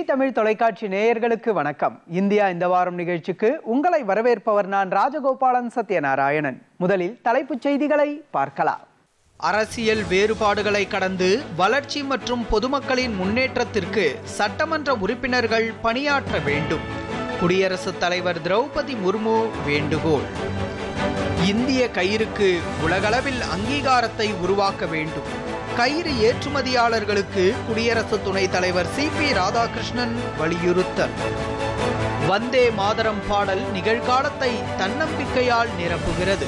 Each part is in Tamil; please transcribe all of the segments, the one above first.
தமிழ் தொலைக்காட்சி நேயர்களுக்கு வணக்கம். இந்தியா இந்த வாரம் நிகழ்ச்சிக்கு உங்களை வரவேற்பவர் நான் ராஜகோபாலன் சத்யநாராயணன். முதலில் தலைப்புச் செய்திகளை பார்க்கலாம். அரசியல் வேறுபாடுகளை கடந்து வளர்ச்சி மற்றும் பொதுமக்களின் முன்னேற்றத்திற்கு சட்டமன்ற உறுப்பினர்கள் பணியாற்ற வேண்டும். குடியரசுத் தலைவர் திரௌபதி முர்மு வேண்டுகோள். இந்திய கயிறுக்கு உலகளவில் அங்கீகாரத்தை உருவாக்க வேண்டும். கயிறு ஏற்றுமதியாளர்களுக்கு குடியரசு துணைத் தலைவர் சிபி ராதாகிருஷ்ணன் வலியுறுத்தல். வந்தே மாதரம் பாடல் நிகழ்காலத்தை தன்னம்பிக்கையால் நிரப்புகிறது.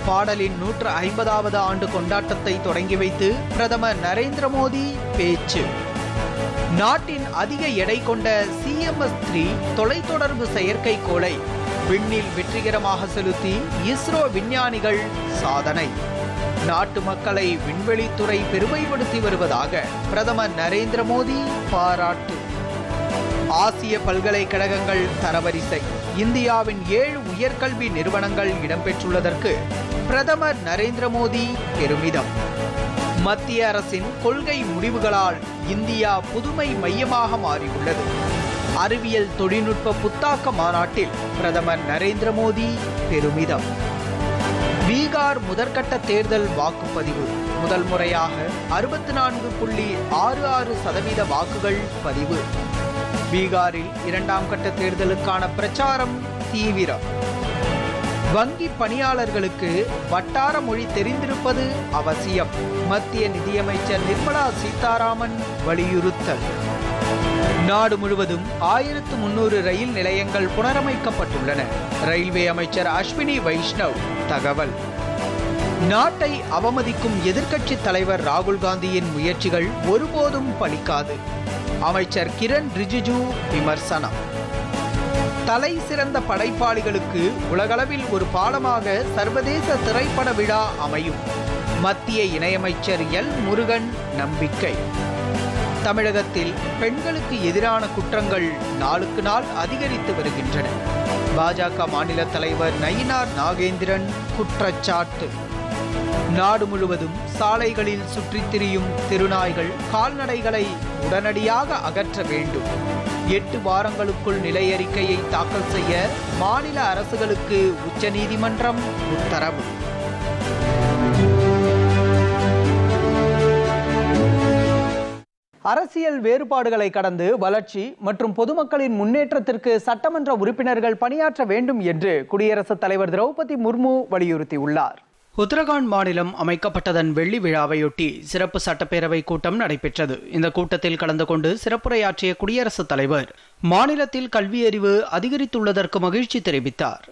பாடலின் 150வது ஆண்டு கொண்டாட்டத்தை தொடங்கி வைத்து பிரதமர் நரேந்திர மோடி பேச்சு. நாட்டின் அதிக எடை கொண்ட CMS-3 தொலைத்தொடர்பு செயற்கைக்கோளை விண்ணில் வெற்றிகரமாக செலுத்தி இஸ்ரோ விஞ்ஞானிகள் சாதனை. நாட்டு மக்களை விண்வெளித்துறை பெருமைப்படுத்தி வருவதாக பிரதமர் நரேந்திர மோடி பாராட்டு. ஆசிய பல்கலைக்கழகங்கள் தரவரிசை. இந்தியாவின் 7 உயர்கல்வி நிறுவனங்கள் இடம்பெற்றுள்ளதற்கு பிரதமர் நரேந்திர மோடி பெருமிதம். மத்திய அரசின் கொள்கை முடிவுகளால் இந்தியா புதுமை மையமாக மாறியுள்ளது. அறிவியல் தொழில்நுட்ப புத்தாக்க மாநாட்டில் பிரதமர் நரேந்திர மோடி பெருமிதம். பீகார் முதற்கட்ட தேர்தல் வாக்குப்பதிவு. முதல் முறையாக 64.66% வாக்குகள் பதிவு. பீகாரில் 2ஆம் கட்ட தேர்தலுக்கான பிரச்சாரம் தீவிரம். வங்கி பணியாளர்களுக்கு வட்டார மொழி தெரிந்திருப்பது அவசியம். மத்திய நிதியமைச்சர் நிர்மலா சீதாராமன் வலியுறுத்தல். நாடு முழுவதும் 1300 ரயில் நிலையங்கள் புனரமைக்கப்பட்டுள்ளன. ரயில்வே அமைச்சர் அஸ்வினி வைஷ்ணவ் தகவல். நாட்டை அவமதிக்கும் எதிர்க்கட்சி தலைவர் ராகுல் காந்தியின் முயற்சிகள் ஒருபோதும் பலிக்காது. அமைச்சர் கிரண் ரிஜிஜு விமர்சனம். தலை சிறந்த படைப்பாளிகளுக்கு உலகளவில் ஒரு பாடமாக சர்வதேச திரைப்பட விழா அமையும். மத்திய இணையமைச்சர் எல் முருகன் நம்பிக்கை. தமிழகத்தில் பெண்களுக்கு எதிரான குற்றங்கள் நாளுக்கு நாள் அதிகரித்து வருகின்றன. பாஜக மாநில தலைவர் நயினார் நாகேந்திரன் குற்றச்சாட்டு. நாடு முழுவதும் சாலைகளில் சுற்றித் திரியும் திருநாய்கள், கால்நடைகளை உடனடியாக அகற்ற வேண்டும். 8 வாரங்களுக்குள் நிலையறிக்கையை தாக்கல் செய்ய மாநில அரசுகளுக்கு உச்சநீதிமன்றம் உத்தரவு. அரசியல் வேறுபாடுகளை கடந்து வளர்ச்சி மற்றும் பொதுமக்களின் முன்னேற்றத்திற்கு சட்டமன்ற உறுப்பினர்கள் பணியாற்ற வேண்டும் என்று குடியரசுத் தலைவர் திரௌபதி முர்மு வலியுறுத்தியுள்ளார். உத்தரகாண்ட் மாநிலம் அமைக்கப்பட்டதன் வெள்ளி விழாவையொட்டி சிறப்பு சட்டப்பேரவை கூட்டம் நடைபெற்றது. இந்த கூட்டத்தில் கலந்து கொண்டு சிறப்புரையாற்றிய குடியரசுத் தலைவர் மாநிலத்தில் கல்வியறிவு அதிகரித்துள்ளதற்கு மகிழ்ச்சி தெரிவித்தார்.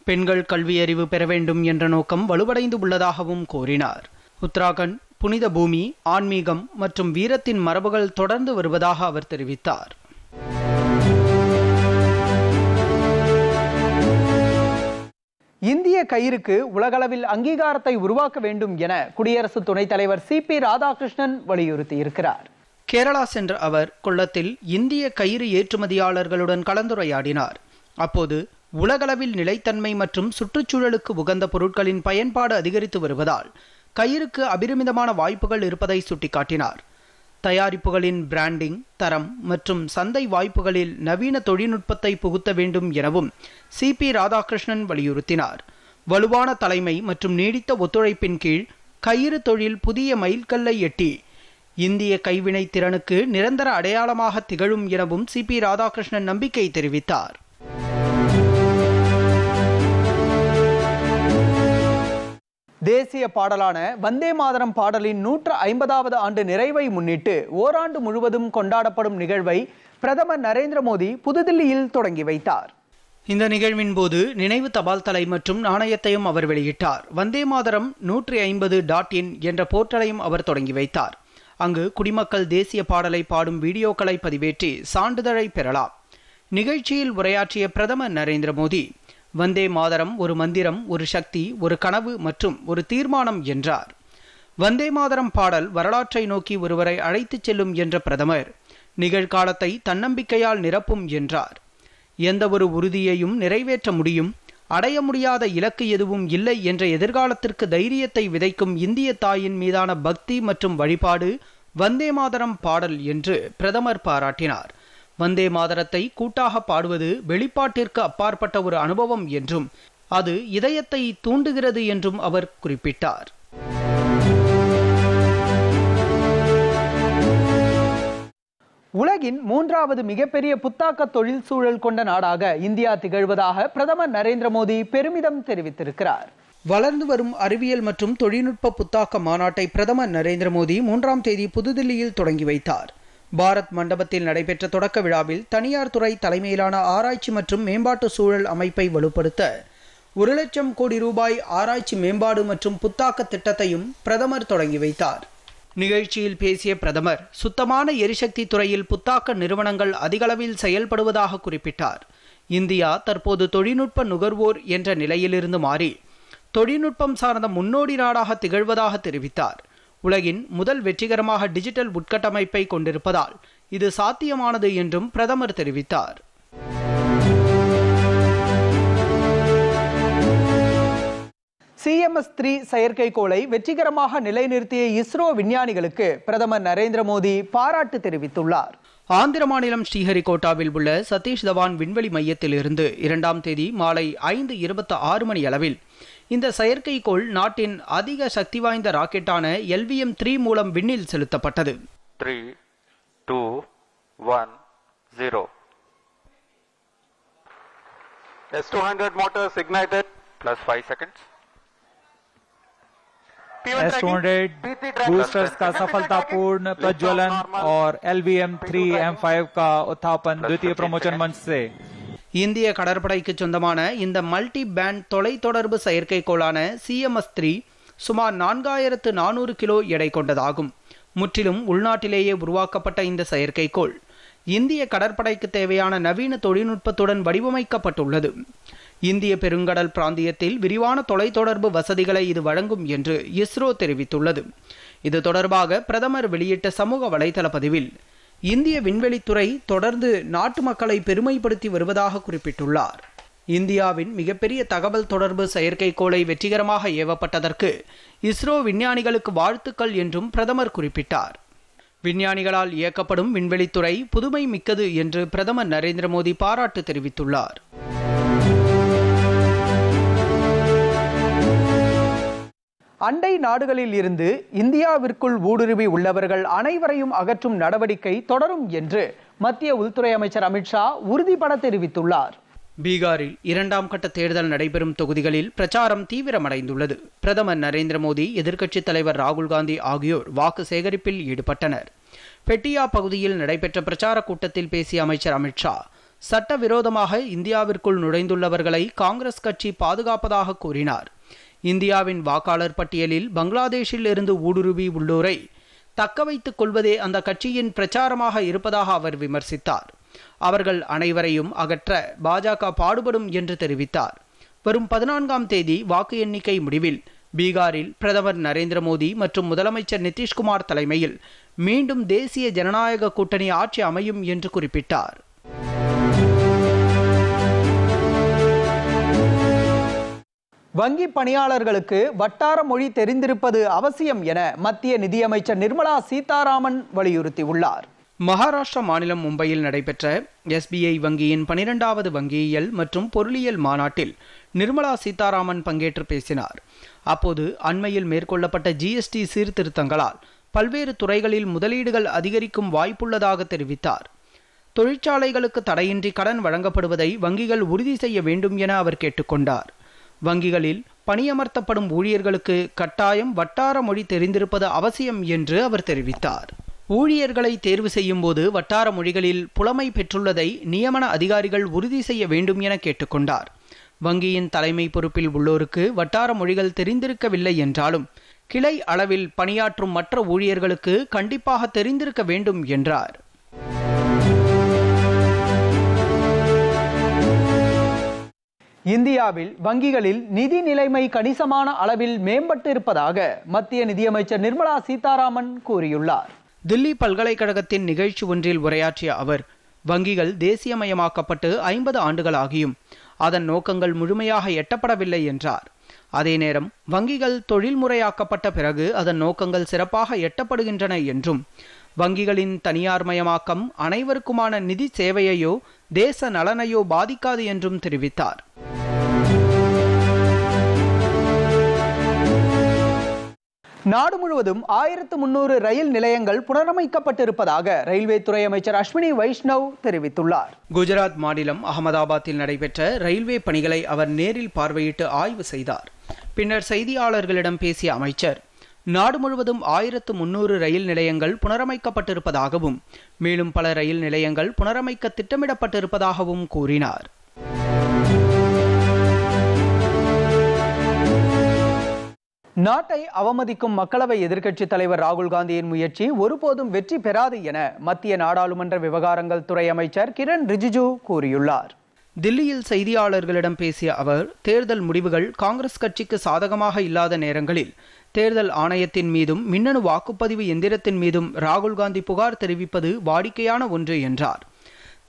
பெண்கள் கல்வியறிவு பெற வேண்டும் என்ற நோக்கம் வலுவடைந்து உள்ளதாகவும் கூறினார். உத்தராகண்ட் புனித பூமி, ஆன்மீகம் மற்றும் வீரத்தின் மரபுகள் தொடர்ந்து வருவதாக அவர் தெரிவித்தார். இந்திய கயிறுக்கு உலகளவில் அங்கீகாரத்தை உருவாக்க வேண்டும் என குடியரசு துணைத் தலைவர் சிபி ராதாகிருஷ்ணன் வலியுறுத்தியிருக்கிறார். கேரளா சென்ற அவர் கொல்லத்தில் இந்திய கயிறு ஏற்றுமதியாளர்களுடன் கலந்துரையாடினார். அப்போது உலகளவில் நிலைத்தன்மை மற்றும் சுற்றுச்சூழலுக்கு உகந்த பொருட்களின் பயன்பாடு அதிகரித்து வருவதால் கயிறுக்கு அபரிமிதமான வாய்ப்புகள் இருப்பதை சுட்டிக்காட்டினார். தயாரிப்புகளின் பிராண்டிங், தரம் மற்றும் சந்தை வாய்ப்புகளில் நவீன தொழில்நுட்பத்தை புகுத்த வேண்டும் எனவும் சிபி ராதாகிருஷ்ணன் வலியுறுத்தினார். வலுவான தலைமை மற்றும் நீடித்த ஒத்துழைப்பின் கீழ் கயிறு தொழில் புதிய மைல்கல்லை எட்டி இந்திய கைவினை திறனுக்கு நிரந்தர அடையாளமாக திகழும் எனவும் சிபி ராதாகிருஷ்ணன் நம்பிக்கை தெரிவித்தார். தேசிய பாடலான வந்தே மாதரம் பாடலின் 150வது ஆண்டு நிறைவை முன்னிட்டு ஓராண்டு முழுவதும் கொண்டாடப்படும் நிகழ்வை பிரதமர் நரேந்திர மோடி புதுதில்லியில் தொடங்கி வைத்தார். இந்த நிகழ்வின் போது நினைவு தபால் தலை மற்றும் நாணயத்தையும் அவர் வெளியிட்டார். வந்தே மாதரம் 150.in என்ற போர்ட்டலையும் அவர் தொடங்கி வைத்தார். அங்கு குடிமக்கள் தேசிய பாடலை பாடும் வீடியோக்களை பதிவேற்றி சான்றிதழை பெறலாம். நிகழ்ச்சியில் உரையாற்றிய பிரதமர் நரேந்திர மோடி வந்தே மாதரம் ஒரு மந்திரம், ஒரு சக்தி, ஒரு கனவு மற்றும் ஒரு தீர்மானம் என்றார். வந்தே மாதரம் பாடல் வரலாற்றை நோக்கி ஒருவரை அழைத்துச் செல்லும் என்ற பிரதமர் நிகழ்காலத்தை தன்னம்பிக்கையால் நிரப்பும் என்றார். எந்த ஒரு உறுதியையும் நிறைவேற்ற முடியும், அடைய முடியாத இலக்கு எதுவும் இல்லை என்ற எதிர்காலத்திற்கு தைரியத்தை விதைக்கும் இந்திய தாயின் மீதான பக்தி மற்றும் வழிபாடு வந்தே மாதரம் பாடல் என்று பிரதமர் பாராட்டினார். வந்தே மாதரத்தை கூட்டாக பாடுவது வெளிப்பாட்டிற்கு அப்பாற்பட்ட ஒரு அனுபவம் என்றும் அது இதயத்தை தூண்டுகிறது என்றும் அவர் குறிப்பிட்டார். உலகின் 3வது மிகப்பெரிய புத்தாக்க தொழில் சூழல் கொண்ட நாடாக இந்தியா திகழ்வதாக பிரதமர் நரேந்திர மோடி பெருமிதம் தெரிவித்திருக்கிறார். வளர்ந்து வரும் அறிவியல் மற்றும் தொழில்நுட்ப புத்தாக்க மாநாட்டை பிரதமர் நரேந்திர மோடி 3ஆம் தேதி புதுதில்லியில் தொடங்கி வைத்தார். பாரத் மண்டபத்தில் நடைபெற்ற தொடக்க விழாவில் தனியார் துறை தலைமையிலான ஆராய்ச்சி மற்றும் மேம்பாட்டு சூழல் அமைப்பை வலுப்படுத்த 1 லட்சம் கோடி ரூபாய் ஆராய்ச்சி மேம்பாடு மற்றும் புத்தாக்க திட்டத்தையும் பிரதமர் தொடங்கி வைத்தார். நிகழ்ச்சியில் பேசிய பிரதமர் சுத்தமான எரிசக்தி துறையில் புத்தாக்க நிறுவனங்கள் அதிகளவில் செயல்படுவதாக குறிப்பிட்டார். இந்தியா தற்போது தொழில்நுட்ப நுகர்வோர் என்ற நிலையிலிருந்து மாறி தொழில்நுட்பம் சார்ந்த முன்னோடி நாடாக திகழ்வதாக தெரிவித்தார். உலகின் முதல் வெற்றிகரமாக டிஜிட்டல் உட்கட்டமைப்பை கொண்டிருப்பதால் இது சாத்தியமானது என்றும் பிரதமர் தெரிவித்தார். CMS-3 செயற்கைக்கோளை வெற்றிகரமாக நிலைநிறுத்திய இஸ்ரோ விஞ்ஞானிகளுக்கு பிரதமர் நரேந்திர மோடி பாராட்டு தெரிவித்துள்ளார். ஆந்திர மாநிலம் ஸ்ரீஹரிகோட்டாவில் உள்ள சதீஷ் தவான் விண்வெளி மையத்திலிருந்து 2ஆம் தேதி மாலை 5:26 மணி அளவில் இந்த செயற்கைக்கோள் நாட்டின் அதிக சக்தி வாய்ந்த ராக்கெட்டான LVM-3 மூலம் விண்ணில் செலுத்தப்பட்டது. 3, 2, 1, 0. S200 motors ignited plus 5 seconds. S200 boosters का सफलतापूर्ण प्रज्वलन और LVM-3 M5 का उत्थापन द्वितीय प्रमोचन मंच से. இந்திய கடற்படைக்கு சொந்தமான இந்த மல்டி பேண்ட் தொலைத்தொடர்பு செயற்கைக்கோளான CMS-3 சுமார் 4400 கிலோ எடை கொண்டதாகும். முற்றிலும் உள்நாட்டிலேயே உருவாக்கப்பட்ட இந்த செயற்கைக்கோள் இந்திய கடற்படைக்கு தேவையான நவீன தொழில்நுட்பத்துடன் வடிவமைக்கப்பட்டுள்ளது. இந்திய பெருங்கடல் பிராந்தியத்தில் விரிவான தொலைத்தொடர்பு வசதிகளை இது வழங்கும் என்று இஸ்ரோ தெரிவித்துள்ளது. இது தொடர்பாக பிரதமர் வெளியிட்ட சமூக வலைதள பதிவில் இந்திய விண்வெளித்துறை தொடர்ந்து நாட்டு மக்களை பெருமைப்படுத்தி வருவதாக குறிப்பிட்டுள்ளார். இந்தியாவின் மிகப்பெரிய தகவல் தொடர்பு செயற்கைக்கோளை வெற்றிகரமாக ஏவப்பட்டதற்கு இஸ்ரோ விஞ்ஞானிகளுக்கு வாழ்த்துக்கள் என்றும் பிரதமர் குறிப்பிட்டார். விஞ்ஞானிகளால் இயக்கப்படும் விண்வெளித்துறை புதுமை மிக்கது என்று பிரதமர் நரேந்திர மோடி பாராட்டு தெரிவித்துள்ளார். அண்டை நாடுகளில் இருந்து இந்தியாவிற்குள் ஊடுருவி உள்ளவர்கள் அனைவரையும் அகற்றும் நடவடிக்கை தொடரும் என்று மத்திய உள்துறை அமைச்சர் அமித்ஷா உறுதிபட தெரிவித்துள்ளார். பீகாரில் 2ஆம் கட்ட தேர்தல் நடைபெறும் தொகுதிகளில் பிரச்சாரம் தீவிரமடைந்துள்ளது. பிரதமர் நரேந்திர மோடி, எதிர்க்கட்சித் தலைவர் ராகுல் காந்தி ஆகியோர் வாக்கு சேகரிப்பில் ஈடுபட்டனர். பெட்டியா பகுதியில் நடைபெற்ற பிரச்சார கூட்டத்தில் பேசிய அமைச்சர் அமித்ஷா, சட்டவிரோதமாக இந்தியாவிற்குள் நுழைந்துள்ளவர்களை காங்கிரஸ் கட்சி பாதுகாப்பதாக கூறினார். இந்தியாவின் வாக்காளர் பட்டியலில் பங்களாதேஷில் இருந்து ஊடுருவி உள்ளோரை தக்க வைத்துக் கொள்வதே அந்த கட்சியின் பிரச்சாரமாக இருப்பதாக அவர் விமர்சித்தார். அவர்கள் அனைவரையும் அகற்ற பாஜக பாடுபடும் என்று தெரிவித்தார். வரும் 14ஆம் தேதி வாக்கு எண்ணிக்கை முடிவில் பீகாரில் பிரதமர் நரேந்திர மோடி மற்றும் முதலமைச்சர் நிதிஷ்குமார் தலைமையில் மீண்டும் தேசிய ஜனநாயக கூட்டணி ஆட்சி அமையும் என்று குறிப்பிட்டார். வங்கி பணியாளர்களுக்கு வட்டார மொழி தெரிந்திருப்பது அவசியம் என மத்திய நிதியமைச்சர் நிர்மலா சீதாராமன் வலியுறுத்தியுள்ளார். மகாராஷ்டிரா மாநிலம் மும்பையில் நடைபெற்ற SBI வங்கியின் 12வது வங்கியியல் மற்றும் பொருளியல் மாநாட்டில் நிர்மலா சீதாராமன் பங்கேற்று பேசினார். அப்போது அண்மையில் மேற்கொள்ளப்பட்ட GST சீர்திருத்தங்களால் பல்வேறு துறைகளில் முதலீடுகள் அதிகரிக்கும் வாய்ப்புள்ளதாக தெரிவித்தார். தொழிற்சாலைகளுக்கு தடையின்றி கடன் வழங்கப்படுவதை வங்கிகள் உறுதி செய்ய வேண்டும் என அவர் கேட்டுக்கொண்டார். வங்கிகளில் பணியமர்த்தப்படும் ஊழியர்களுக்கு கட்டாயம் வட்டார மொழி தெரிந்திருப்பது அவசியம் என்று அவர் தெரிவித்தார். ஊழியர்களை தேர்வு செய்யும் போது வட்டார மொழிகளில் புலமை பெற்றுள்ளதை நியமன அதிகாரிகள் உறுதி செய்ய வேண்டும் என கேட்டுக்கொண்டார். வங்கியின் தலைமை பொறுப்பில் உள்ளோருக்கு வட்டார மொழிகள் தெரிந்திருக்கவில்லை என்றாலும் கிளை அளவில் பணியாற்றும் மற்ற ஊழியர்களுக்கு கண்டிப்பாக தெரிந்திருக்க வேண்டும் என்றார். இந்தியாவில் வங்கிகளில் நிதி நிலைமை கணிசமான அளவில் மேம்பட்டு இருப்பதாக மத்திய நிதியமைச்சர் நிர்மலா சீதாராமன் கூறியுள்ளார். தில்லி பல்கலைக்கழகத்தின் நிகழ்ச்சி ஒன்றில் உரையாற்றிய அவர், வங்கிகள் தேசியமயமாக்கப்பட்டு 50 ஆண்டுகளாகியும் அதன் நோக்கங்கள் முழுமையாக எட்டப்படவில்லை என்றார். அதே நேரம் வங்கிகள் தொழில்முறையாக்கப்பட்ட பிறகு அதன் நோக்கங்கள் சிறப்பாக எட்டப்படுகின்றன என்றும், வங்கிகளின் தனியார்மயமாக்கம் அனைவருக்குமான நிதி சேவையையோ தேச நலனையோ பாதிக்காது என்றும் தெரிவித்தார். நாடு முழுவதும் 1300 ரயில் நிலையங்கள் புனரமைக்கப்பட்டிருப்பதாக ரயில்வே துறை அமைச்சர் அஸ்வினி வைஷ்ணவ் தெரிவித்துள்ளார். குஜராத் மாநிலம் அகமதாபாத்தில் நடைபெற்ற ரயில்வே பணிகளை அவர் நேரில் பார்வையிட்டு ஆய்வு செய்தார். பின்னர் செய்தியாளர்களிடம் பேசிய அமைச்சர், நாடு முழுவதும் 1300 ரயில் நிலையங்கள் புனரமைக்கப்பட்டிருப்பதாகவும் மேலும் பல ரயில் நிலையங்கள் புனரமைக்க திட்டமிடப்பட்டிருப்பதாகவும் கூறினார். நாட்டை அவமதிக்கும் மக்களவை எதிர்க்கட்சித் தலைவர் ராகுல் காந்தியின் முயற்சி ஒருபோதும் வெற்றி பெறாது என மத்திய நாடாளுமன்ற விவகாரங்கள் துறை அமைச்சர் கிரண் ரிஜிஜு கூறியுள்ளார். தில்லியில் செய்தியாளர்களிடம் பேசிய அவர், தேர்தல் முடிவுகள் காங்கிரஸ் கட்சிக்கு சாதகமாக இல்லாத நேரங்களில் தேர்தல் ஆணையத்தின் மீதும் மின்னணு வாக்குப்பதிவு எந்திரத்தின் மீதும் ராகுல் காந்தி புகார் தெரிவிப்பது வாடிக்கையான ஒன்று என்றார்.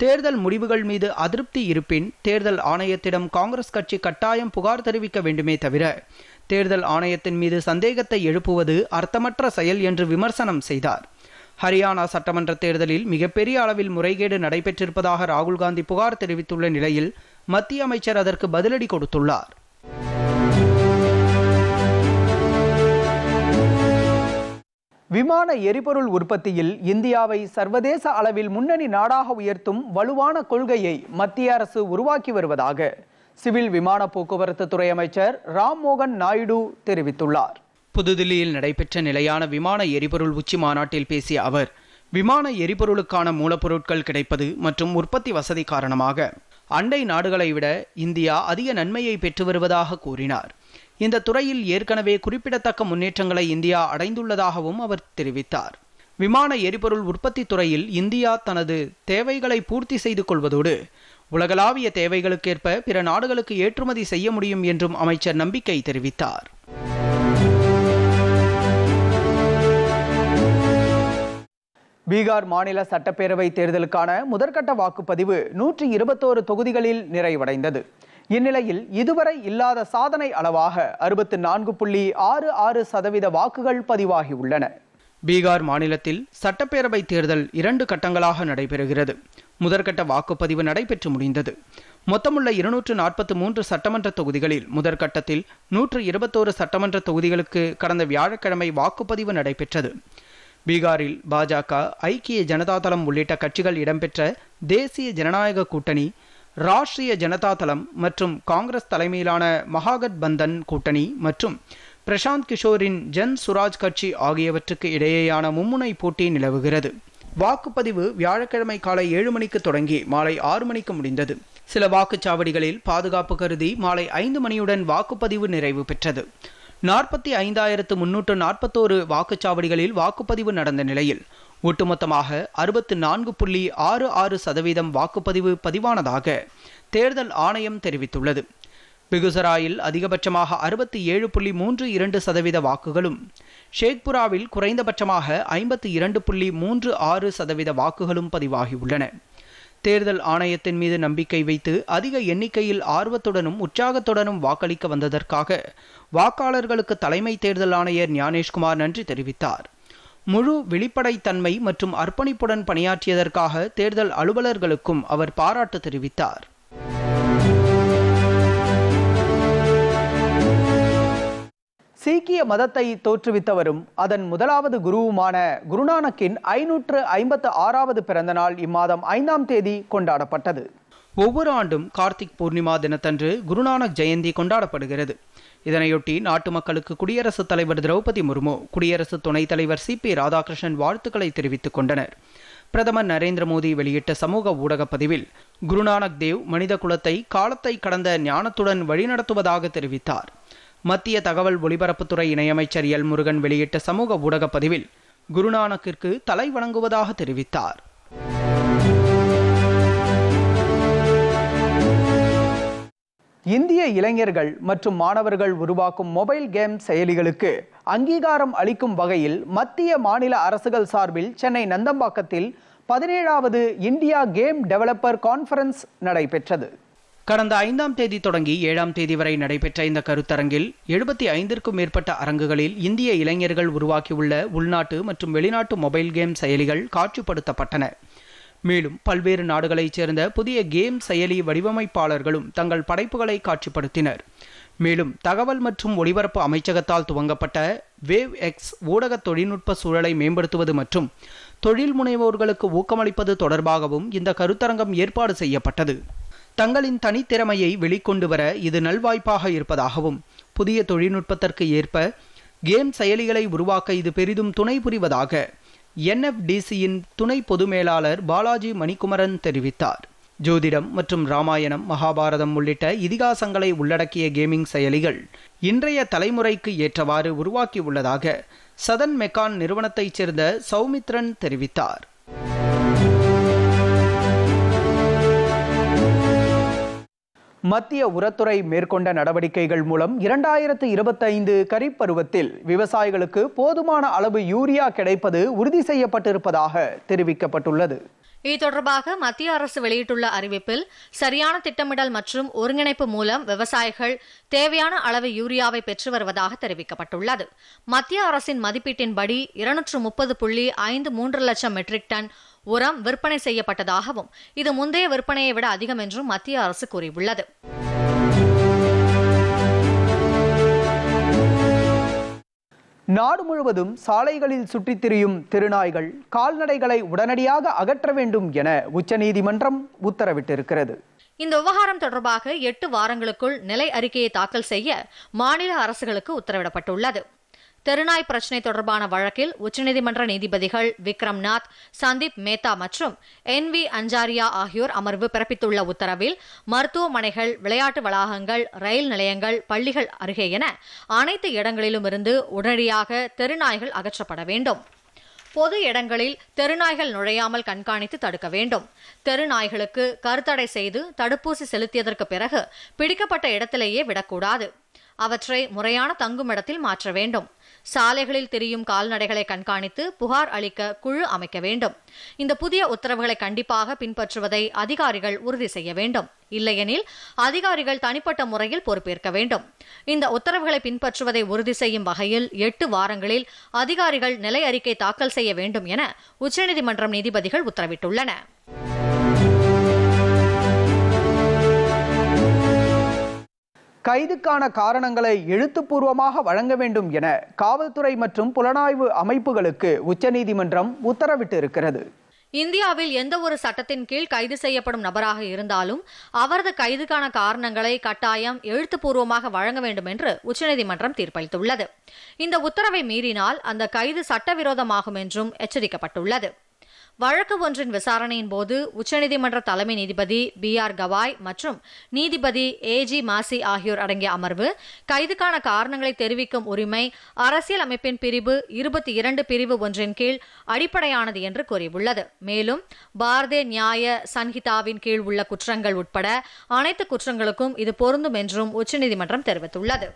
தேர்தல் முடிவுகள் மீது அதிருப்தி இருப்பின் தேர்தல் ஆணையத்திடம் காங்கிரஸ் கட்சி கட்டாயம் புகார் தெரிவிக்க வேண்டுமே தவிர தேர்தல் ஆணையத்தின் மீது சந்தேகத்தை எழுப்புவது அர்த்தமற்ற செயல் என்று விமர்சனம் செய்தார். ஹரியானா சட்டமன்ற தேர்தலில் மிகப்பெரிய அளவில் முறைகேடு நடைபெற்றிருப்பதாக ராகுல் காந்தி புகார் தெரிவித்துள்ள நிலையில் மத்திய அமைச்சர் அதற்கு பதிலடி கொடுத்துள்ளார். விமான எரிபொருள் உற்பத்தியில் இந்தியாவை சர்வதேச அளவில் முன்னணி நாடாக உயர்த்தும் வலுவான கொள்கையை மத்திய அரசு உருவாக்கி வருவதாக சிவில் விமான போக்குவரத்து துறை அமைச்சர் ராம் மோகன் நாயுடு தெரிவித்துள்ளார். புதுதில்லியில் நடைபெற்ற நிலையான விமான எரிபொருள் உச்சி மாநாட்டில் பேசிய அவர், விமான எரிபொருளுக்கான மூலப்பொருட்கள் கிடைப்பது மற்றும் உற்பத்தி வசதி காரணமாக அண்டை நாடுகளை விட இந்தியா அதிக நன்மையை பெற்று வருவதாக கூறினார். இந்த துறையில் ஏற்கனவே குறிப்பிடத்தக்க முன்னேற்றங்களை இந்தியா அடைந்துள்ளதாகவும் அவர் தெரிவித்தார். விமான எரிபொருள் உற்பத்தி துறையில் இந்தியா தனது தேவைகளை பூர்த்தி செய்து கொள்வதோடு உலகளாவிய தேவைகளுக்கேற்ப பிற நாடுகளுக்கு ஏற்றுமதி செய்ய முடியும் என்றும் அமைச்சர் நம்பிக்கை தெரிவித்தார். பீகார் மாநில சட்டப்பேரவை தேர்தலுக்கான முதற்கட்ட வாக்குப்பதிவு 121 தொகுதிகளில் நிறைவடைந்தது. இந்நிலையில் இதுவரை இல்லாத சாதனை அளவாக 64.66% வாக்குகள் பதிவாகியுள்ளன. பீகார் மாநிலத்தில் சட்டப்பேரவை தேர்தல் 2 கட்டங்களாக நடைபெறுகிறது. முதற்கட்ட வாக்குப்பதிவு நடைபெற்று முடிந்தது. மொத்தமுள்ள 243 சட்டமன்ற தொகுதிகளில் முதற்கட்டத்தில் 121 சட்டமன்ற தொகுதிகளுக்கு கடந்த வியாழக்கிழமை வாக்குப்பதிவு நடைபெற்றது. பீகாரில் பாஜக, ஐக்கிய ஜனதா தளம் உள்ளிட்ட கட்சிகள் இடம்பெற்ற தேசிய ஜனநாயக கூட்டணி, ராஷ்டிரிய ஜனதா தளம் மற்றும் காங்கிரஸ் தலைமையிலான மகாகட்பந்தன் கூட்டணி மற்றும் பிரசாந்த் கிஷோரின் ஜன் சுராஜ் கட்சி ஆகியவற்றுக்கு இடையேயான மும்முனை போட்டி நிலவுகிறது. வாக்குப்பதிவு வியாழக்கிழமை காலை 7 மணிக்கு தொடங்கி மாலை 6 மணிக்கு முடிந்தது. சில வாக்குச்சாவடிகளில் பாதுகாப்பு கருதி மாலை 5 மணியுடன் வாக்குப்பதிவு நிறைவு பெற்றது. 45,341 வாக்குச்சாவடிகளில் வாக்குப்பதிவு நடந்த நிலையில் ஒட்டுமொத்தமாக 64.66% வாக்குப்பதிவு பதிவானதாக தேர்தல் ஆணையம் தெரிவித்துள்ளது. பெகுசராயில் அதிகபட்சமாக 67.32% வாக்குகளும், ஷேக்புராவில் குறைந்தபட்சமாக 52.36% வாக்குகளும் பதிவாகியுள்ளன. தேர்தல் ஆணையத்தின் மீது நம்பிக்கை வைத்து அதிக எண்ணிக்கையில் ஆர்வத்துடனும் உற்சாகத்துடனும் வாக்களிக்க வந்ததற்காக வாக்காளர்களுக்கு தலைமை தேர்தல் ஆணையர் ஞானேஷ்குமார் நன்றி தெரிவித்தார். முழு வெளிப்படைத்தன்மை மற்றும் அர்ப்பணிப்புடன் பணியாற்றியதற்காக தேர்தல் அலுவலர்களுக்கும் அவர் பாராட்டு தெரிவித்தார். சீக்கிய மதத்தை தோற்றுவித்தவரும் அதன் முதலாவது குருவுமான குருநானக்கின் 556வது பிறந்த நாள் இம்மாதம் 5ஆம் தேதி கொண்டாடப்பட்டது. ஒவ்வொரு ஆண்டும் கார்த்திக் பூர்ணிமா தினத்தன்று குருநானக் ஜெயந்தி கொண்டாடப்படுகிறது. இதனையொட்டி நாட்டு மக்களுக்கு குடியரசுத் தலைவர் திரௌபதி முர்மு, குடியரசு துணைத் தலைவர் CP ராதாகிருஷ்ணன் வாழ்த்துக்களை தெரிவித்துக் கொண்டனர். பிரதமர் நரேந்திர மோடி வெளியிட்ட சமூக ஊடக பதிவில் குருநானக் தேவ் மனித குலத்தை காலத்தை கடந்த ஞானத்துடன் வழிநடத்துவதாக தெரிவித்தார். மத்திய தகவல் ஒலிபரப்புத்துறை இணையமைச்சர் எல் முருகன் வெளியிட்ட சமூக ஊடக பதிவில் குருநானக்கிற்கு தலை வணங்குவதாக தெரிவித்தார். இந்திய இளைஞர்கள் மற்றும் மாணவர்கள் உருவாக்கும் மொபைல் கேம் செயலிகளுக்கு அங்கீகாரம் அளிக்கும் வகையில் மத்திய மாநில அரசுகள் சார்பில் சென்னை நந்தம்பாக்கத்தில் 17வது இந்தியா கேம் டெவலப்பர் கான்ஃபரன்ஸ் நடைபெற்றது. கடந்த 5ஆம் தேதி தொடங்கி 7ஆம் தேதி வரை நடைபெற்ற இந்த கருத்தரங்கில் 75க்கும் மேற்பட்ட அரங்குகளில் இந்திய இளைஞர்கள் உருவாக்கியுள்ள உள்நாட்டு மற்றும் வெளிநாட்டு மொபைல் கேம் செயலிகள் காட்சிப்படுத்தப்பட்டன. மேலும் பல்வேறு நாடுகளைச் சேர்ந்த புதிய கேம் செயலி வடிவமைப்பாளர்களும் தங்கள் படைப்புகளை காட்சிப்படுத்தினர். மேலும் தகவல் மற்றும் ஒலிபரப்பு அமைச்சகத்தால் துவங்கப்பட்ட வேவ் எக்ஸ் ஊடக தொழில்நுட்ப சூழலை மேம்படுத்துவது மற்றும் தொழில் முனைவோர்களுக்கு ஊக்கமளிப்பது தொடர்பாகவும் இந்த கருத்தரங்கம் ஏற்பாடு செய்யப்பட்டது. தங்களின் தனித்திறமையை வெளிக்கொண்டு வர இது நல்வாய்ப்பாக இருப்பதாகவும் புதிய தொழில்நுட்பத்திற்கு ஏற்ப கேம் செயலிகளை உருவாக்க இது பெரிதும் துணை புரிவதாக NFDCயின் துணை பொது மேலாளர் பாலாஜி மணிக்குமரன் தெரிவித்தார். ஜோதிடம் மற்றும் ராமாயணம், மகாபாரதம் உள்ளிட்ட இதிகாசங்களை உள்ளடக்கிய கேமிங் செயலிகள் இன்றைய தலைமுறைக்கு ஏற்றவாறு உருவாக்கியுள்ளதாக சதன் மெக்கான் நிறுவனத்தைச் சேர்ந்த சௌமித்ரன் தெரிவித்தார். மத்திய உரத்துறை மேற்கொண்ட நடவடிக்கைகள் மூலம் 2025 கரீப் பருவத்தில் விவசாயிகளுக்கு போதுமான அளவு யூரியா கிடைப்பது உறுதி செய்யப்பட்டிருப்பதாக தெரிவிக்கப்பட்டுள்ளது. இது தொடர்பாக மத்திய அரசு வெளியிட்டுள்ள அறிவிப்பில் சரியான திட்டமிடல் மற்றும் ஒருங்கிணைப்பு மூலம் விவசாயிகள் தேவையான அளவு யூரியாவை பெற்று வருவதாக தெரிவிக்கப்பட்டுள்ளது. மத்திய அரசின் மதிப்பீட்டின்படி 230.53 லட்சம் மெட்ரிக் டன் உரம் விற்பனை செய்யப்பட்டதாகவும் இது முந்தைய விற்பனையை விட அதிகம் என்றும் மத்திய அரசு கூறியுள்ளது. நாடு முழுவதும் சாலைகளில் சுற்றித் திரியும் தெருநாய்கள், கால்நடைகளை உடனடியாக அகற்ற வேண்டும் என உச்சநீதிமன்றம் உத்தரவிட்டிருக்கிறது. இந்த விவகாரம் தொடர்பாக 8 வாரங்களுக்குள் நிலை அறிக்கையை தாக்கல் செய்ய மாநில அரசுகளுக்கு உத்தரவிடப்பட்டுள்ளது. தெருநாய் பிரச்சினை தொடர்பான வழக்கில் உச்சநீதிமன்ற நீதிபதிகள் விக்ரம்நாத், சந்தீப் மேத்தா மற்றும் NV அஞ்சாரியா ஆகியோர் அமர்வு பிறப்பித்துள்ள உத்தரவில் மருத்துவமனைகள், விளையாட்டு வளாகங்கள், ரயில் நிலையங்கள், பள்ளிகள் அருகே என அனைத்து இடங்களிலும் இருந்து உடனடியாக தெருநாய்கள் அகற்றப்பட வேண்டும். பொது இடங்களில் தெருநாய்கள் நுழையாமல் கண்காணித்து தடுக்க வேண்டும். தெருநாய்களுக்கு கருத்தடை செய்து தடுப்பூசி செலுத்தியதற்கு பிறகு பிடிக்கப்பட்ட இடத்திலேயே விடக்கூடாது. அவற்றை முறையான தங்குமிடத்தில் மாற்ற வேண்டும். சாலைகளில் திரியும் கால்நடைகளை கண்காணித்து புகார் அளிக்க குழு அமைக்க வேண்டும். இந்த புதிய உத்தரவுகளை கண்டிப்பாக பின்பற்றுவதை அதிகாரிகள் உறுதி செய்ய வேண்டும். இல்லையெனில் அதிகாரிகள் தனிப்பட்ட முறையில் பொறுப்பேற்க வேண்டும். இந்த உத்தரவுகளை பின்பற்றுவதை உறுதி செய்யும் வகையில் 8 வாரங்களில் அதிகாரிகள் நிலை அறிக்கை தாக்கல் செய்ய வேண்டும் என உச்சநீதிமன்றம் நீதிபதிகள் உத்தரவிட்டுள்ளனர். கைதுக்கான காரணங்களை எழுத்துப்பூர்வமாக வழங்க வேண்டும் என காவல்துறை மற்றும் புலனாய்வு அமைப்புகளுக்கு உச்சநீதிமன்றம் உத்தரவிட்டிருக்கிறது. இந்தியாவில் எந்த ஒரு சட்டத்தின் கீழ் கைது செய்யப்படும் நபராக இருந்தாலும் அவரது கைதுக்கான காரணங்களை கட்டாயம் எழுத்துப்பூர்வமாக வழங்க வேண்டும் என்று உச்சநீதிமன்றம் தீர்ப்பளித்துள்ளது. இந்த உத்தரவை மீறினால் அந்த கைது சட்டவிரோதமாகும் என்றும் எச்சரிக்கப்பட்டுள்ளது. வழக்கு ஒன்றின் விசாரணையின் போது உச்சநீதிமன்ற தலைமை நீதிபதி BR கவாய் மற்றும் நீதிபதி AG மாசி ஆகியோர் அடங்கிய அமர்வு கைதுக்கான காரணங்களை தெரிவிக்கும் உரிமை அரசியல் அமைப்பின் பிரிவு 22 பிரிவு ஒன்றின் கீழ் அடிப்படையானது என்று கூறியுள்ளது. மேலும் பாரதிய நியாய சன்ஹிதாவின் கீழ் உள்ள குற்றங்கள் உட்பட அனைத்து குற்றங்களுக்கும் இது பொருந்தும் என்றும் உச்சநீதிமன்றம் தெரிவித்துள்ளது.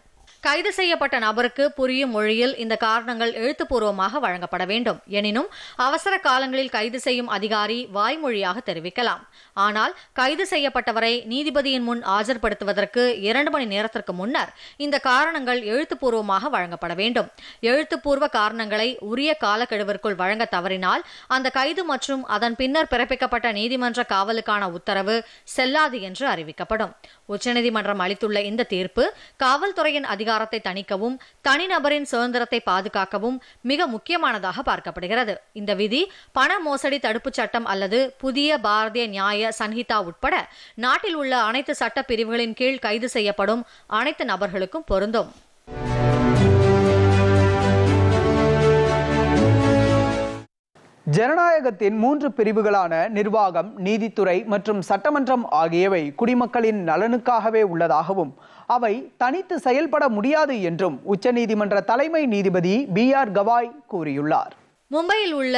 கைது செய்யப்பட்ட நபருக்கு புரியும் மொழியில் இந்த காரணங்கள் எழுத்துப்பூர்வமாக வழங்கப்பட வேண்டும். எனினும் அவசர காலங்களில் கைது செய்யும் அதிகாரி வாய்மொழியாக தெரிவிக்கலாம். ஆனால் கைது செய்யப்பட்டவரை நீதிபதியின் முன் ஆஜர்படுத்துவதற்கு 2 மணி நேரத்திற்கு முன்னர் இந்த காரணங்கள் எழுத்துப்பூர்வமாக வழங்கப்பட வேண்டும். எழுத்துப்பூர்வ காரணங்களை உரிய காலக்கெடுவிற்குள் வழங்க தவறினால் அந்த கைது மற்றும் அதன் பின்னர் பிறப்பிக்கப்பட்ட நீதிமன்ற காவலுக்கான உத்தரவு செல்லாது என்று அறிவிக்கப்படும். உச்சநீதிமன்றம் அளித்துள்ள இந்த தீர்ப்பு காவல்துறையின் அதிகாரத்தை தணிக்கவும் தனிநபரின் சுதந்திரத்தை பாதுகாக்கவும் மிக முக்கியமானதாக பார்க்கப்படுகிறது. இந்த விதி பண மோசடி தடுப்புச் சட்டம் அல்லது புதிய பாரதிய நியாய சன்ஹிதா உட்பட நாட்டில் உள்ள அனைத்து சட்ட பிரிவுகளின் கீழ் கைது செய்யப்படும் அனைத்து நபர்களுக்கும் பொருந்தும். ஜனநாயகத்தின் 3 பிரிவுகளான நிர்வாகம், நீதித்துறை மற்றும் சட்டமன்றம் ஆகியவை குடிமக்களின் நலனுக்காகவே உள்ளதாகவும் அவை தனித்து செயல்பட முடியாது என்றும் உச்சநீதிமன்ற தலைமை நீதிபதி BR கவாய் கூறியுள்ளார். மும்பையில் உள்ள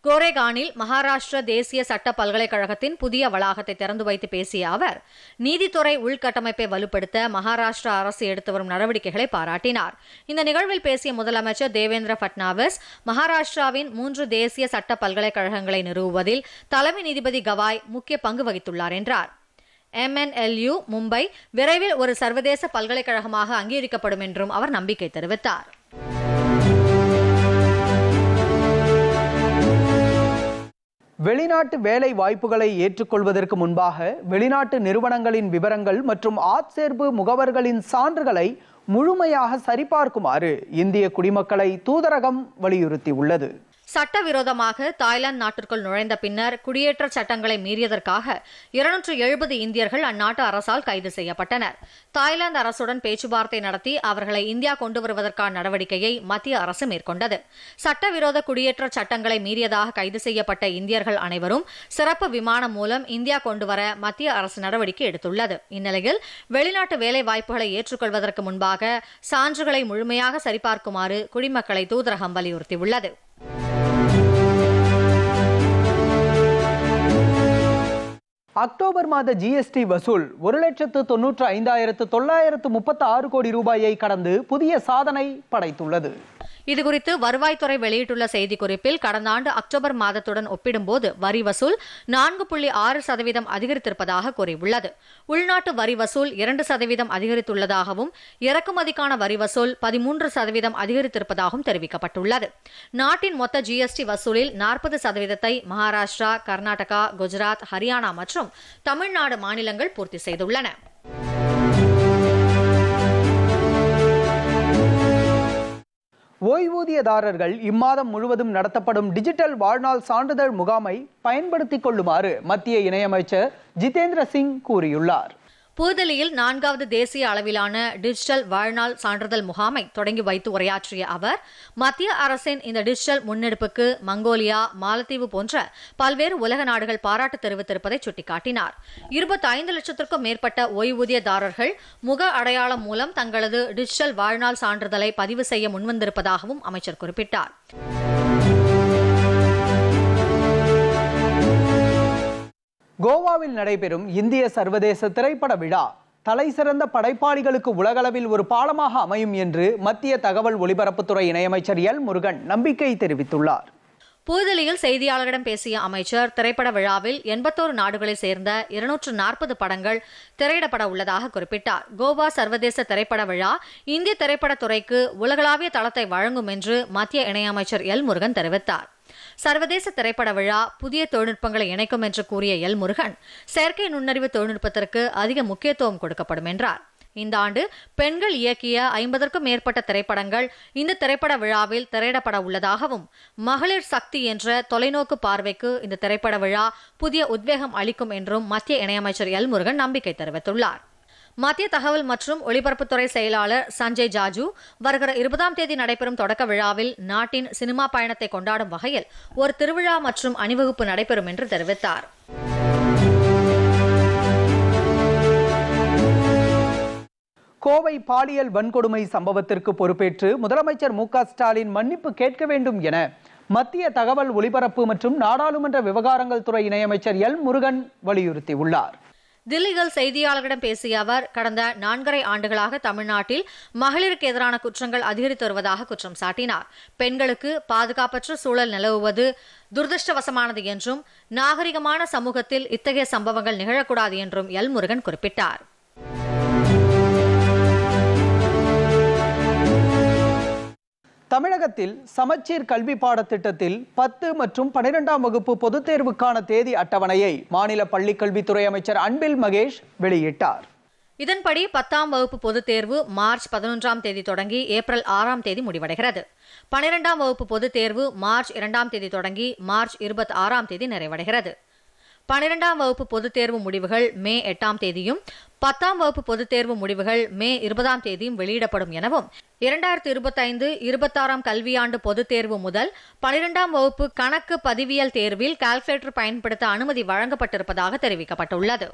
கோரேகானில் மகாராஷ்டிர தேசிய சட்ட பல்கலைக்கழகத்தின் புதிய வளாகத்தை திறந்து வைத்து பேசிய அவர் நீதித்துறை உள்கட்டமைப்பை வலுப்படுத்த மகாராஷ்டிரா அரசு எடுத்து வரும் நடவடிக்கைகளை பாராட்டினார். இந்த நிகழ்வில் பேசிய முதலமைச்சர் தேவேந்திர பட்னாவிஸ் மகாராஷ்டிராவின் 3 தேசிய சட்ட பல்கலைக்கழகங்களை நிறுவுவதில் தலைமை நீதிபதி கவாய் முக்கிய பங்கு வகித்துள்ளார் என்றார். MNLU மும்பை விரைவில் ஒரு சர்வதேச பல்கலைக்கழகமாக அங்கீகரிக்கப்படும் என்றும் அவர் நம்பிக்கை தெரிவித்தார். வெளிநாட்டு வேலை வாய்ப்புகளை ஏற்றுக்கொள்வதற்கு முன்பாக வெளிநாட்டு நிறுவனங்களின் விவரங்கள் மற்றும் ஆட்சேர்ப்பு முகவர்களின் சான்றுகளை முழுமையாக சரிபார்க்குமாறு இந்திய குடிமக்களை தூதரகம் வலியுறுத்தியுள்ளது. சட்டவிரோதமாக தாய்லாந்து நாட்டிற்குள் நுழைந்த பின்னர் குடியேற்ற சட்டங்களை மீறியதற்காக 270 இந்தியர்கள் அந்நாட்டு அரசால் கைது செய்யப்பட்டனர். தாய்லாந்து அரசுடன் பேச்சுவார்த்தை நடத்தி அவர்களை இந்தியா கொண்டு வருவதற்கான நடவடிக்கையை மத்திய அரசு மேற்கொண்டது. சட்டவிரோத குடியேற்ற சட்டங்களை மீறியதாக கைது செய்யப்பட்ட இந்தியர்கள் அனைவரும் சிறப்பு விமானம் மூலம் இந்தியா கொண்டுவர மத்திய அரசு நடவடிக்கை எடுத்துள்ளது. இந்நிலையில் வெளிநாட்டு வேலை வாய்ப்புகளை ஏற்றுக்கொள்வதற்கு முன்பாக சான்றுகளை முழுமையாக சரிபார்க்குமாறு குடிமக்களை தூதரகம் வலியுறுத்தியுள்ளது. அக்டோபர் மாத ஜிஎஸ்டி வசூல் 1,95,936 கோடி ரூபாயை கடந்து புதிய சாதனை படைத்துள்ளது. இதுகுறித்து வருவாய்த்துறை வெளியிட்டுள்ள செய்திக்குறிப்பில் கடந்த ஆண்டு அக்டோபர் மாதத்துடன் ஒப்பிடும்போது வரி வசூல் 4.6% அதிகரித்திருப்பதாக கூறியுள்ளது. உள்நாட்டு வரி வசூல் 2% அதிகரித்துள்ளதாகவும் இறக்குமதிக்கான வரி வசூல் 13% அதிகரித்திருப்பதாகவும் தெரிவிக்கப்பட்டுள்ளது. நாட்டின் மொத்த ஜிஎஸ்டி வசூலில் 40% மகாராஷ்டிரா, கர்நாடகா, குஜராத், ஹரியானா மற்றும் தமிழ்நாடு மாநிலங்கள் பூர்த்தி செய்துள்ளன. ஓய்வூதியதாரர்கள் இம்மாதம் முழுவதும் நடத்தப்படும் டிஜிட்டல் வாழ்நாள் சான்றிதழ் முகாமை பயன்படுத்திக் கொள்ளுமாறு மத்திய இணையமைச்சர் ஜிதேந்திர சிங் கூறியுள்ளார். புதுதில்லியில் 4வது தேசிய அளவிலான டிஜிட்டல் வாழ்நாள் சான்றிதழ் முகாமை தொடங்கி வைத்து உரையாற்றிய அவர் மத்திய அரசின் இந்த டிஜிட்டல் முன்னெடுப்புக்கு மங்கோலியா, மாலத்தீவு போன்ற பல்வேறு உலக நாடுகள் பாராட்டு தெரிவித்திருப்பதை சுட்டிக்காட்டினார். 25 லட்சத்திற்கும் மேற்பட்ட ஓய்வூதியதாரர்கள் முக அடையாளம் மூலம் தங்களது டிஜிட்டல் வாழ்நாள் சான்றிதழை பதிவு செய்ய முன்வந்திருப்பதாகவும் அமைச்சர் குறிப்பிட்டார். கோவாவில் நடைபெறும் இந்திய சர்வதேச திரைப்பட விழா தலைசிறந்த படைப்பாளிகளுக்கு உலகளவில் ஒரு பாலமாக அமையும் என்று மத்திய தகவல் ஒலிபரப்புத்துறை இணையமைச்சர் எல் முருகன் நம்பிக்கை தெரிவித்துள்ளார். புதுதில்லியில் செய்தியாளர்களிடம் பேசிய அமைச்சர் திரைப்பட விழாவில் 81 நாடுகளைச் சேர்ந்த 240 படங்கள் திரையிடப்பட உள்ளதாக குறிப்பிட்டார். கோவா சர்வதேச திரைப்பட விழா இந்திய திரைப்படத்துறைக்கு உலகளாவிய தளத்தை வழங்கும் என்று மத்திய இணையமைச்சர் எல் முருகன் தெரிவித்தார். சர்வதேச திரைப்பட விழா புதிய தொழில்நுட்பங்களை இணைக்கும் என்று கூறிய எல் முருகன் செயற்கை நுண்ணறிவு தொழில்நுட்பத்திற்கு அதிக முக்கியத்துவம் கொடுக்கப்படும் என்றார். இந்த ஆண்டு பெண்கள் இயக்கிய 50க்கும் மேற்பட்ட திரைப்படங்கள் இந்த திரைப்பட விழாவில் திரையிடப்பட உள்ளதாகவும் மகளிர் சக்தி என்ற தொலைநோக்கு பார்வைக்கு இந்த திரைப்பட விழா புதிய உத்வேகம் அளிக்கும் என்றும் மத்திய இணையமைச்சர் எல் முருகன் நம்பிக்கை தெரிவித்துள்ளார். மத்திய தகவல் மற்றும் ஒலிபரப்புத்துறை செயலாளர் சஞ்சய் ஜாஜு வருகிற 20ஆம் தேதி நடைபெறும் தொடக்க விழாவில் நாட்டின் சினிமா பயணத்தை கொண்டாடும் வகையில் ஒரு திருவிழா மற்றும் அணிவகுப்பு நடைபெறும் என்று தெரிவித்தார். கோவை பாலியல் வன்கொடுமை சம்பவத்திற்கு பொறுப்பேற்று முதலமைச்சர் மு.க. ஸ்டாலின் மன்னிப்பு கேட்க வேண்டும் என மத்திய தகவல் ஒலிபரப்பு மற்றும் நாடாளுமன்ற விவகாரங்கள் துறை இணையமைச்சர் எல் முருகன் வலியுறுத்தியுள்ளார். தில்லியில் செய்தியாளர்களிடம் பேசிய அவர் கடந்த 4.5 ஆண்டுகளாக தமிழ்நாட்டில் மகளிருக்கு எதிரான குற்றங்கள் அதிகரித்து வருவதாக குற்றம் சாட்டினார். பெண்களுக்கு பாதுகாப்பற்ற சூழல் நிலவுவது துரதிருஷ்டவசமானது என்றும் நாகரிகமான சமூகத்தில் இத்தகைய சம்பவங்கள் நிகழக்கூடாது என்றும் எல் முருகன் குறிப்பிட்டார். தமிழகத்தில் சமச்சீர் கல்வி பாடத்திட்டத்தில் 10 மற்றும் 12ஆம் வகுப்பு பொதுத் தேர்வுக்கான தேதி அட்டவணையை மாநில பள்ளிக்கல்வித்துறை அமைச்சர் அன்பில் மகேஷ் வெளியிட்டார். இதன்படி 10ஆம் வகுப்பு பொதுத் தேர்வு மார்ச் 11ஆம் தேதி தொடங்கி ஏப்ரல் 6ஆம் தேதி முடிவடைகிறது. 12ஆம் வகுப்பு பொதுத் தேர்வு மார்ச் 2ஆம் தேதி தொடங்கி மார்ச் 26ஆம் தேதி நிறைவடைகிறது. 12ஆம் வகுப்பு பொதுத் தேர்வு முடிவுகள் மே 8ஆம் தேதியும் 10ஆம் வகுப்பு பொதுத் தேர்வு முடிவுகள் மே 20ஆம் தேதியும் வெளியிடப்படும் எனவும் 2025-26ஆம் கல்வியாண்டு பொதுத் தேர்வு முதல் 12ஆம் வகுப்பு கணக்கு பதிவியல் தேர்வில் கால்குலேட்டர் பயன்படுத்த அனுமதி வழங்கப்பட்டிருப்பதாக தெரிவிக்கப்பட்டுள்ளது.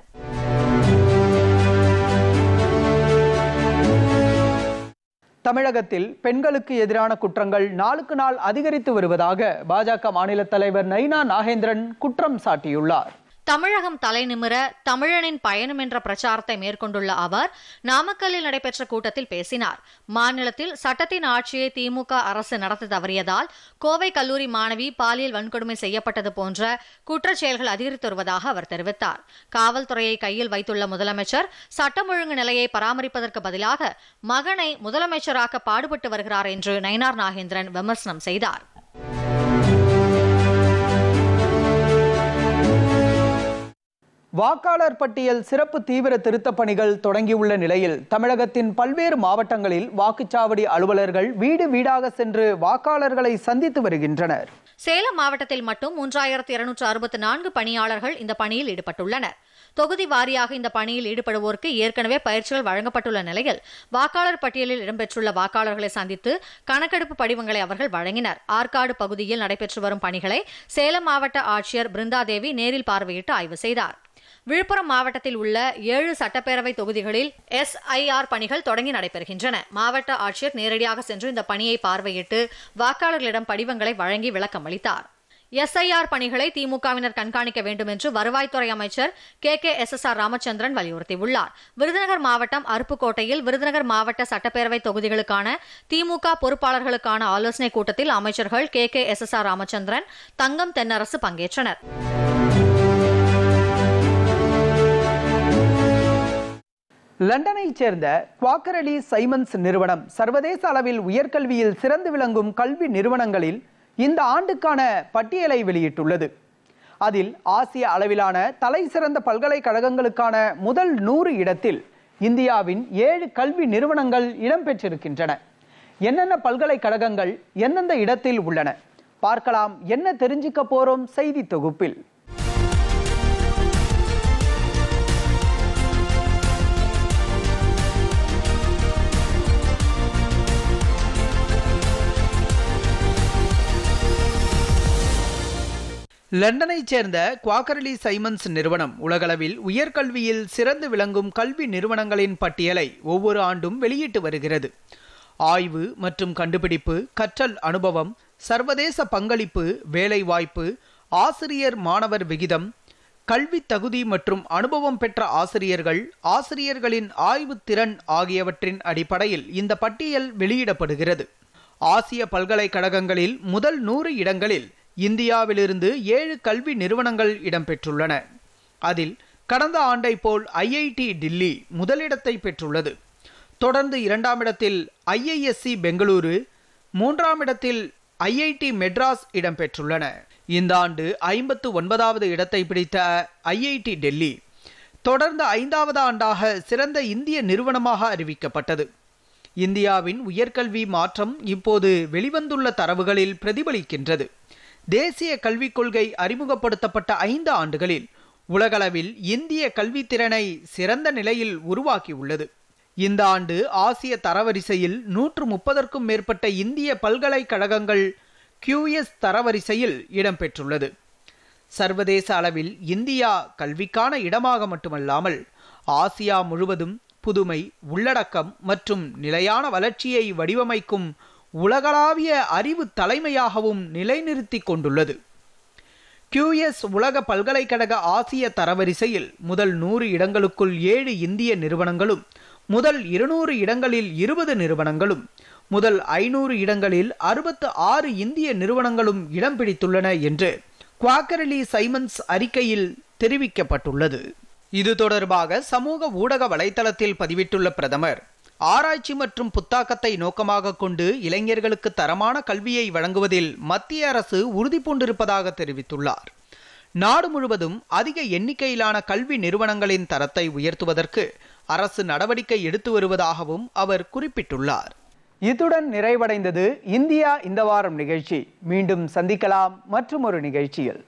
தமிழகத்தில் பெண்களுக்கு எதிரான குற்றங்கள் நாளுக்கு நாள் அதிகரித்து வருவதாக பாஜக மாநில தலைவர் நயினா நாகேந்திரன் குற்றம் சாட்டியுள்ளார். தமிழகம் தலைநிமிர தமிழனின் பயணம் என்ற பிரச்சாரத்தை மேற்கொண்டுள்ள அவர் நாமக்கல்லில் நடைபெற்ற கூட்டத்தில் பேசினார். மாநிலத்தில் சட்டத்தின் ஆட்சியை திமுக அரசு நடத்த தவறியதால் கோவை கல்லூரி மாணவி பாலியல் வன்கொடுமை செய்யப்பட்டது போன்ற குற்றச்செயல்கள் அதிகரித்து வருவதாக அவர் தெரிவித்தார். காவல்துறையை கையில் வைத்துள்ள முதலமைச்சர் சட்டம் ஒழுங்கு நிலையை பராமரிப்பதற்கு பதிலாக மகனை முதலமைச்சராக்க பாடுபட்டு வருகிறார் என்று நயினார் நாகேந்திரன் விமர்சனம் செய்தார். வாக்காளர் பட்டியல் சிறப்பு தீவிர திருத்தப் பணிகள் தொடங்கியுள்ள நிலையில் தமிழகத்தின் பல்வேறு மாவட்டங்களில் வாக்குச்சாவடி அலுவலர்கள் வீடு வீடாக சென்று வாக்காளர்களை சந்தித்து வருகின்றனர். சேலம் மாவட்டத்தில் மட்டும் 3264 பணியாளர்கள் இந்த பணியில் ஈடுபட்டுள்ளனர். தொகுதி வாரியாக இந்த பணியில் ஈடுபடுவோருக்கு ஏற்கனவே பயிற்சிகள் வழங்கப்பட்டுள்ள நிலையில் வாக்காளர் பட்டியலில் இடம்பெற்றுள்ள வாக்காளர்களை சந்தித்து கணக்கெடுப்பு படிவங்களை அவர்கள் வழங்கினர். ஆற்காடு பகுதியில் நடைபெற்று வரும் பணிகளை சேலம் மாவட்ட ஆட்சியர் பிருந்தாதேவி நேரில் பார்வையிட்டு ஆய்வு செய்தார். விழுப்புரம் மாவட்டத்தில் உள்ள 7 சட்டப்பேரவை தொகுதிகளில் SIR பணிகள் தொடங்கி நடைபெறுகின்றன. மாவட்ட ஆட்சியர் நேரடியாக சென்று இந்த பணியை பார்வையிட்டு வாக்காளர்களிடம் படிவங்களை வழங்கி விளக்கம் அளித்தார். SIR பணிகளை திமுகவினர் கண்காணிக்க வேண்டும் என்று வருவாய்த்துறை அமைச்சர் KKSSR ராமச்சந்திரன் வலியுறுத்தியுள்ளார். விருதுநகர் மாவட்டம் அருப்புக்கோட்டையில் விருதுநகர் மாவட்ட சட்டப்பேரவை தொகுதிகளுக்கான திமுக பொறுப்பாளர்களுக்கான ஆலோசனைக் கூட்டத்தில் அமைச்சர்கள் KKSSR ராமச்சந்திரன், தங்கம் தென்னரசு பங்கேற்றனர். லண்டனைச் சேர்ந்த குவாக்கரலி சைமன்ஸ் நிறுவனம் சர்வதேச அளவில் உயர்கல்வியில் சிறந்து விளங்கும் கல்வி நிறுவனங்களில் இந்த ஆண்டுக்கான பட்டியலை வெளியிட்டுள்ளது. அதில் ஆசிய அளவிலான தலை சிறந்த பல்கலைக்கழகங்களுக்கான முதல் 100 இடத்தில் இந்தியாவின் 7 கல்வி நிறுவனங்கள் இடம்பெற்றிருக்கின்றன. என்னென்ன பல்கலைக்கழகங்கள் எந்தெந்த இடத்தில் உள்ளன பார்க்கலாம். என்ன தெரிஞ்சுக்க போறோம் செய்தி தொகுப்பில். லண்டனைச் சேர்ந்த குவாக்கரலி சைமன்ஸ் நிறுவனம் உலகளவில் உயர்கல்வியில் சிறந்து விளங்கும் கல்வி நிறுவனங்களின் பட்டியலை ஒவ்வொரு ஆண்டும் வெளியிட்டு வருகிறது. ஆய்வு மற்றும் கண்டுபிடிப்பு, கற்றல் அனுபவம், சர்வதேச பங்களிப்பு, வேலைவாய்ப்பு, ஆசிரியர் மாணவர் விகிதம், கல்வி தகுதி மற்றும் அனுபவம் பெற்ற ஆசிரியர்கள், ஆசிரியர்களின் ஆய்வு திறன் ஆகியவற்றின் அடிப்படையில் இந்த பட்டியல் வெளியிடப்படுகிறது. ஆசிய பல்கலைக்கழகங்களில் முதல் 100 இடங்களில் இந்தியாவிலிருந்து 7 கல்வி நிறுவனங்கள் இடம்பெற்றுள்ளன. அதில் கடந்த ஆண்டை போல் IIT டில்லி முதலிடத்தை பெற்றுள்ளது. தொடர்ந்து 2ஆம் இடத்தில் IISc பெங்களூரு, 3ஆம் இடத்தில் IIT மெட்ராஸ் இடம்பெற்றுள்ளன. இந்த ஆண்டு 59வது இடத்தை பிடித்த IIT டெல்லி தொடர்ந்து 5வது ஆண்டாக சிறந்த இந்திய நிறுவனமாக அறிவிக்கப்பட்டது. இந்தியாவின் உயர்கல்வி மாற்றம் இப்போது வெளிவந்துள்ள தரவுகளில் பிரதிபலிக்கின்றது. தேசிய கல்விக் கொள்கை அறிமுகப்படுத்தப்பட்ட 5 ஆண்டுகளில் உலகளவில் இந்திய கல்வித்திறனை சிறந்த நிலையில் உருவாக்கியுள்ளது. இந்த ஆண்டு ஆசிய தரவரிசையில் 130க்கும் மேற்பட்ட இந்திய பல்கலைக்கழகங்கள் QS தரவரிசையில் இடம்பெற்றுள்ளது. சர்வதேச அளவில் இந்தியா கல்விக்கான இடமாக மட்டுமல்லாமல் ஆசியா முழுவதும் புதுமை, உள்ளடக்கம் மற்றும் நிலையான வளர்ச்சியை வடிவமைக்கும் உலகளாவிய அறிவு தலைமையாகவும் நிலைநிறுத்தி கொண்டுள்ளது. QS உலக பல்கலைக்கழக ஆசிய தரவரிசையில் முதல் 100 இடங்களுக்குள் 7 இந்திய நிறுவனங்களும், முதல் 200 இடங்களில் 20 நிறுவனங்களும், முதல் 500 இடங்களில் 66 இந்திய நிறுவனங்களும் இடம் பிடித்துள்ளன என்று குவாக்கரலி சைமன்ஸ் அறிக்கையில் தெரிவிக்கப்பட்டுள்ளது. இது தொடர்பாக சமூக ஊடக வலைதளத்தில் பதிவிட்டுள்ள பிரதமர், ஆராய்ச்சி மற்றும் புத்தாக்கத்தை நோக்கமாக கொண்டு இளைஞர்களுக்கு தரமான கல்வியை வழங்குவதில் மத்திய அரசு உறுதி பூண்டிருப்பதாக தெரிவித்துள்ளார். நாடு முழுவதும் அதிக எண்ணிக்கையிலான கல்வி நிறுவனங்களின் தரத்தை உயர்த்துவதற்கு அரசு நடவடிக்கை எடுத்து வருவதாகவும் அவர் குறிப்பிட்டுள்ளார். இத்துடன் நிறைவடைந்தது இந்தியா இந்த வாரம் நிகழ்ச்சி. மீண்டும் சந்திக்கலாம் மற்றும் ஒரு நிகழ்ச்சியில்.